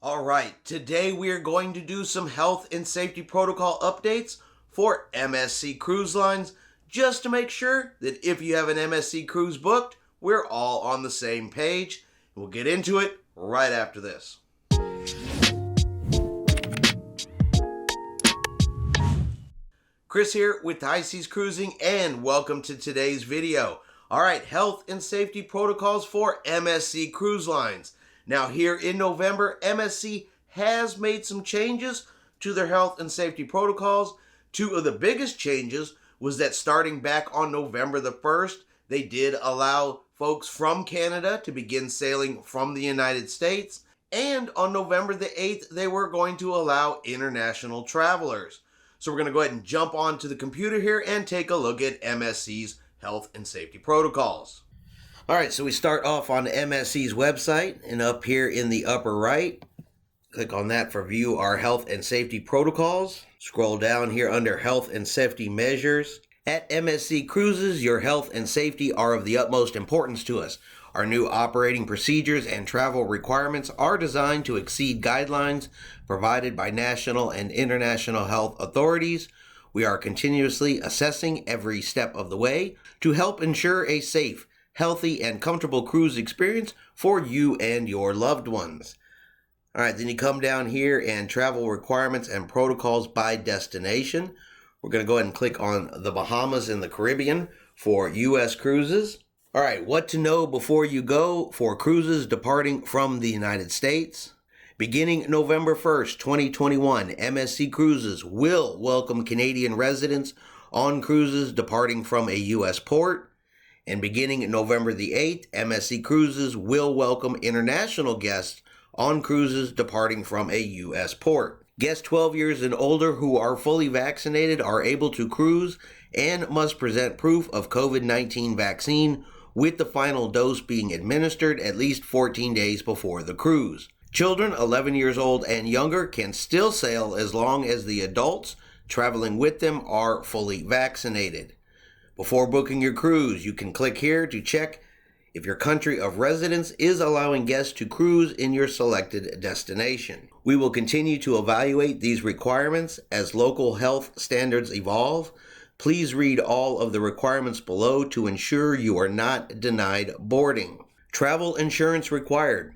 All right, today we are going to do some health and safety protocol updates for MSC Cruise Lines, just to make sure that if you have an MSC cruise booked, we're all on the same page. We'll get into it right after this. Chris here with High Seas Cruising, and welcome to today's video. All right, health and safety protocols for MSC Cruise Lines. Now here in November, MSC has made some changes to their health and safety protocols. Two of the biggest changes was that starting back on November the 1st, they did allow folks from Canada to begin sailing from the United States. And on November the 8th, they were going to allow international travelers. So we're going to go ahead and jump onto the computer here and take a look at MSC's health and safety protocols. All right, so we start off on MSC's website, and up here in the upper right, click on that for view our health and safety protocols. Scroll down here under health and safety measures. At MSC Cruises, your health and safety are of the utmost importance to us. Our new operating procedures and travel requirements are designed to exceed guidelines provided by national and international health authorities. We are continuously assessing every step of the way to help ensure a safe, healthy, and comfortable cruise experience for you and your loved ones. All right, then you come down here and travel requirements and protocols by destination. We're going to go ahead and click on the Bahamas and the Caribbean for U.S. cruises. All right, what to know before you go for cruises departing from the United States. Beginning November 1st, 2021, MSC Cruises will welcome Canadian residents on cruises departing from a U.S. port. And beginning November the 8th, MSC Cruises will welcome international guests on cruises departing from a U.S. port. Guests 12 years and older who are fully vaccinated are able to cruise and must present proof of COVID-19 vaccine, with the final dose being administered at least 14 days before the cruise. Children 11 years old and younger can still sail as long as the adults traveling with them are fully vaccinated. Before booking your cruise, you can click here to check if your country of residence is allowing guests to cruise in your selected destination. We will continue to evaluate these requirements as local health standards evolve. Please read all of the requirements below to ensure you are not denied boarding. Travel insurance required.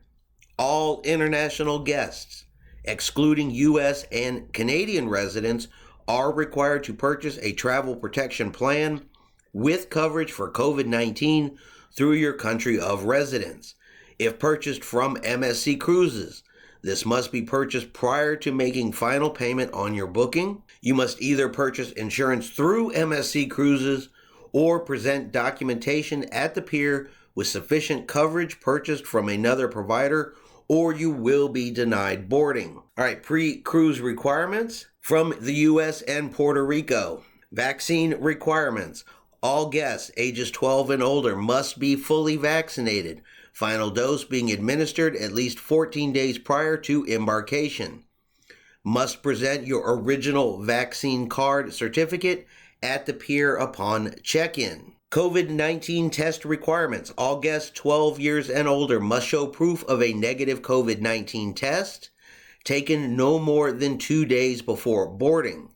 All international guests, excluding U.S. and Canadian residents, are required to purchase a travel protection plan with coverage for COVID-19 through your country of residence. If purchased from MSC Cruises, this must be purchased prior to making final payment on your booking. You must either purchase insurance through MSC Cruises or present documentation at the pier with sufficient coverage purchased from another provider, or you will be denied boarding. All right, pre-cruise requirements from the U.S. and Puerto Rico. Vaccine requirements. All guests ages 12 and older must be fully vaccinated, final dose being administered at least 14 days prior to embarkation. Must present your original vaccine card certificate at the pier upon check-in. COVID-19 test requirements. All guests 12 years and older must show proof of a negative COVID-19 test taken no more than 2 days before boarding.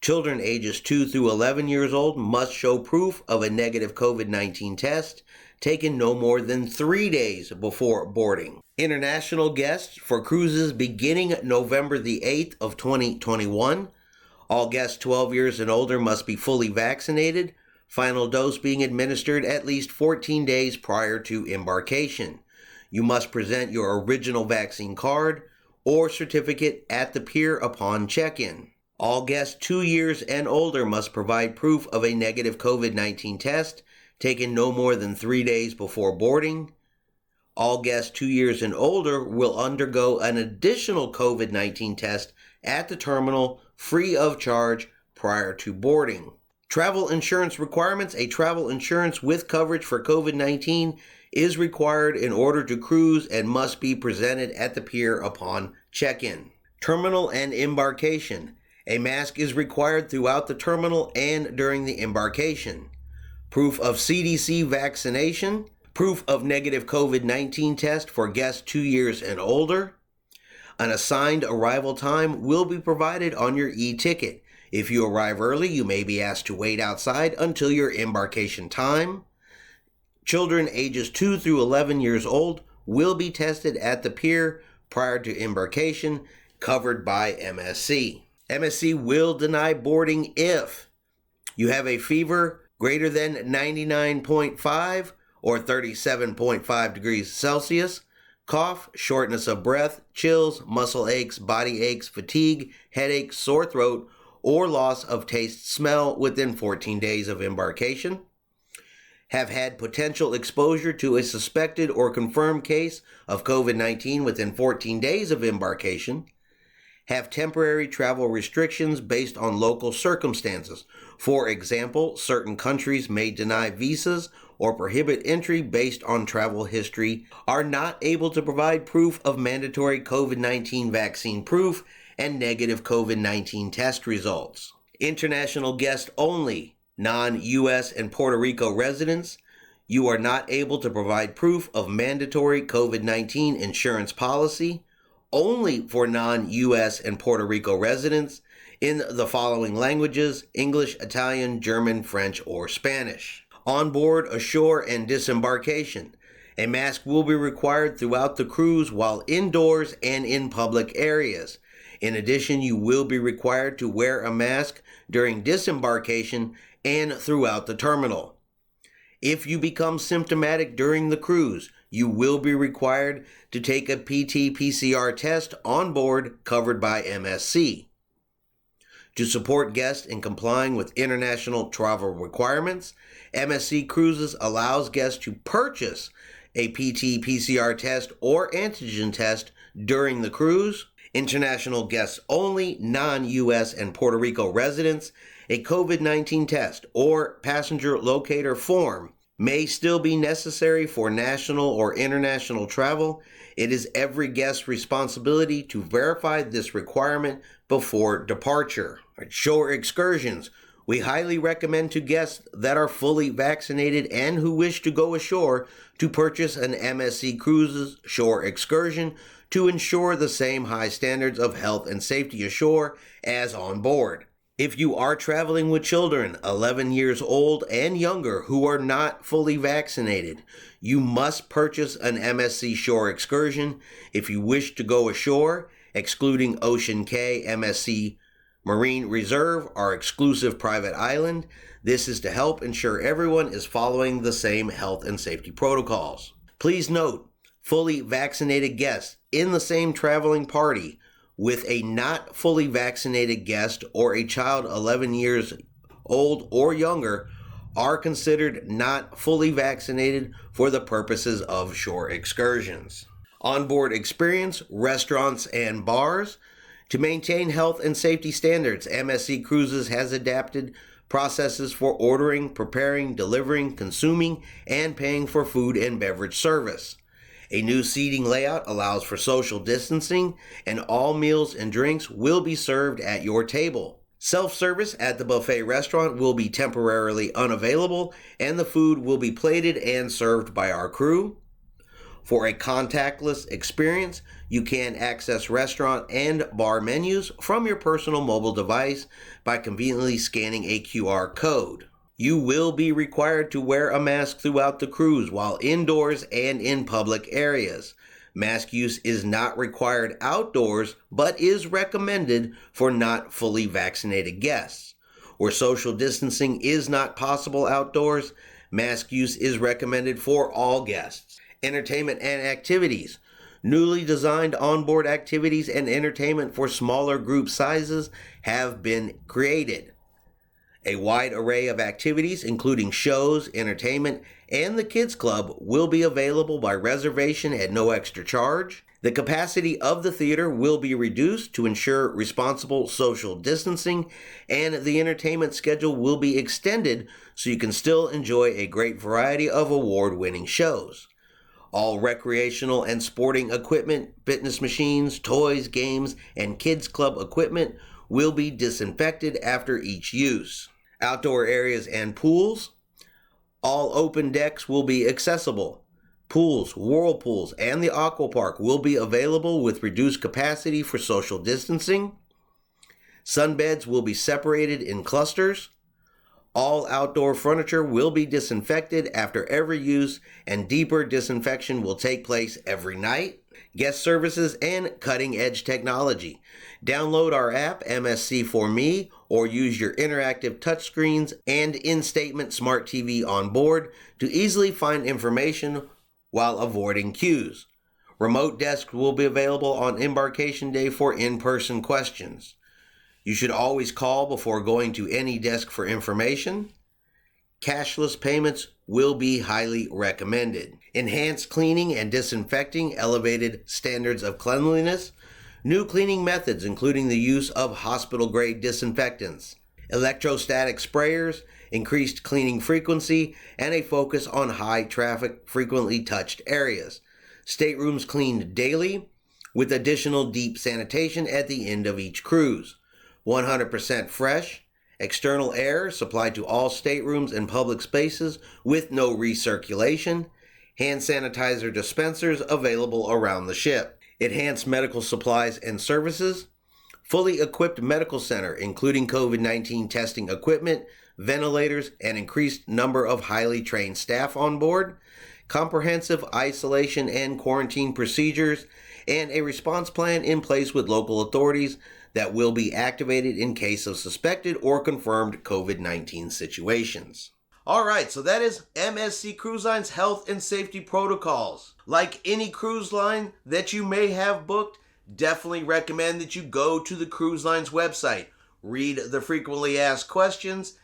Children ages 2 through 11 years old must show proof of a negative COVID-19 test taken no more than 3 days before boarding. International guests for cruises beginning November the 8th of 2021. All guests 12 years and older must be fully vaccinated, final dose being administered at least 14 days prior to embarkation. You must present your original vaccine card or certificate at the pier upon check-in. All guests 2 years and older must provide proof of a negative COVID-19 test taken no more than 3 days before boarding. All guests 2 years and older will undergo an additional COVID-19 test at the terminal free of charge prior to boarding. Travel insurance requirements. A travel insurance with coverage for COVID-19 is required in order to cruise and must be presented at the pier upon check-in. Terminal and embarkation. A mask is required throughout the terminal and during the embarkation. Proof of CDC vaccination. Proof of negative COVID-19 test for guests 2 years and older. An assigned arrival time will be provided on your e-ticket. If you arrive early, you may be asked to wait outside until your embarkation time. Children ages 2 through 11 years old will be tested at the pier prior to embarkation, covered by MSC. MSC will deny boarding if you have a fever greater than 99.5 or 37.5 degrees Celsius, cough, shortness of breath, chills, muscle aches, body aches, fatigue, headache, sore throat, or loss of taste, smell within 14 days of embarkation, have had potential exposure to a suspected or confirmed case of COVID-19 within 14 days of embarkation, have temporary travel restrictions based on local circumstances. For example, certain countries may deny visas or prohibit entry based on travel history, are not able to provide proof of mandatory COVID-19 vaccine proof and negative COVID-19 test results. International guests only, non-U.S. and Puerto Rico residents, you are not able to provide proof of mandatory COVID-19 insurance policy, only for non-U.S. and Puerto Rico residents, in the following languages: English, Italian, German, French, or Spanish. On board, ashore, and disembarkation, a mask will be required throughout the cruise while indoors and in public areas. In addition, you will be required to wear a mask during disembarkation and throughout the terminal. If you become symptomatic during the cruise, you will be required to take a PT-PCR test on board, covered by MSC. To support guests in complying with international travel requirements, MSC Cruises allows guests to purchase a PT-PCR test or antigen test during the cruise. International guests only, non-U.S. and Puerto Rico residents, a COVID-19 test or passenger locator form may still be necessary for national or international travel. It is every guest's responsibility to verify this requirement before departure. Shore excursions. We highly recommend to guests that are fully vaccinated and who wish to go ashore to purchase an MSC Cruises shore excursion to ensure the same high standards of health and safety ashore as on board. If you are traveling with children 11 years old and younger who are not fully vaccinated, you must purchase an MSC shore excursion. If you wish to go ashore, excluding Ocean Cay, MSC Marine Reserve, our exclusive private island, this is to help ensure everyone is following the same health and safety protocols. Please note, fully vaccinated guests in the same traveling party with a not fully vaccinated guest or a child 11 years old or younger are considered not fully vaccinated for the purposes of shore excursions. Onboard experience, restaurants and bars. To maintain health and safety standards, MSC Cruises has adapted processes for ordering, preparing, delivering, consuming, and paying for food and beverage service. A new seating layout allows for social distancing, and all meals and drinks will be served at your table. Self-service at the buffet restaurant will be temporarily unavailable, and the food will be plated and served by our crew. For a contactless experience, you can access restaurant and bar menus from your personal mobile device by conveniently scanning a QR code. You will be required to wear a mask throughout the cruise while indoors and in public areas. Mask use is not required outdoors, but is recommended for not fully vaccinated guests. Where social distancing is not possible outdoors, mask use is recommended for all guests. Entertainment and activities. Newly designed onboard activities and entertainment for smaller group sizes have been created. A wide array of activities, including shows, entertainment, and the Kids Club, will be available by reservation at no extra charge. The capacity of the theater will be reduced to ensure responsible social distancing, and the entertainment schedule will be extended so you can still enjoy a great variety of award-winning shows. All recreational and sporting equipment, fitness machines, toys, games, and Kids Club equipment will be disinfected after each use. Outdoor areas and pools. All open decks will be accessible. Pools, whirlpools, and the aqua park will be available with reduced capacity for social distancing. Sunbeds will be separated in clusters. All outdoor furniture will be disinfected after every use, and deeper disinfection will take place every night. Guest services and cutting-edge technology. Download our app, MSC for Me, or use your interactive touchscreens and in-statement smart TV on board to easily find information while avoiding queues. Remote desks will be available on embarkation day for in-person questions. You should always call before going to any desk for information. Cashless payments will be highly recommended. Enhanced cleaning and disinfecting, elevated standards of cleanliness, new cleaning methods including the use of hospital-grade disinfectants, electrostatic sprayers, increased cleaning frequency, and a focus on high-traffic, frequently touched areas. Staterooms cleaned daily, with additional deep sanitation at the end of each cruise. 100% fresh, external air supplied to all staterooms and public spaces with no recirculation, hand sanitizer dispensers available around the ship, enhanced medical supplies and services, fully equipped medical center including COVID-19 testing equipment, ventilators, and increased number of highly trained staff on board, comprehensive isolation and quarantine procedures, and a response plan in place with local authorities that will be activated in case of suspected or confirmed COVID-19 situations. All right, so that is MSC Cruise Lines health and safety protocols. Like any cruise line that you may have booked, definitely recommend that you go to the cruise line's website, read the frequently asked questions,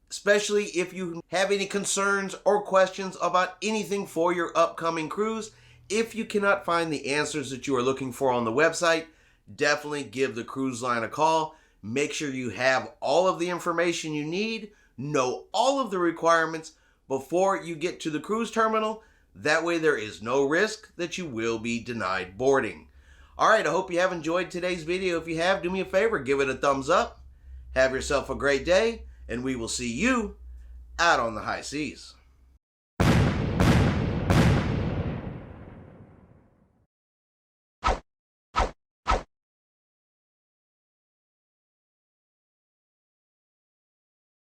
especially if you have any concerns or questions about anything for your upcoming cruise. If you cannot find the answers that you are looking for on the website, definitely give the cruise line a call. Make sure you have all of the information you need, know all of the requirements before you get to the cruise terminal. That way there is no risk that you will be denied boarding. All right, I hope you have enjoyed today's video. If you have, do me a favor, give it a thumbs up. Have yourself a great day, and we will see you out on the high seas.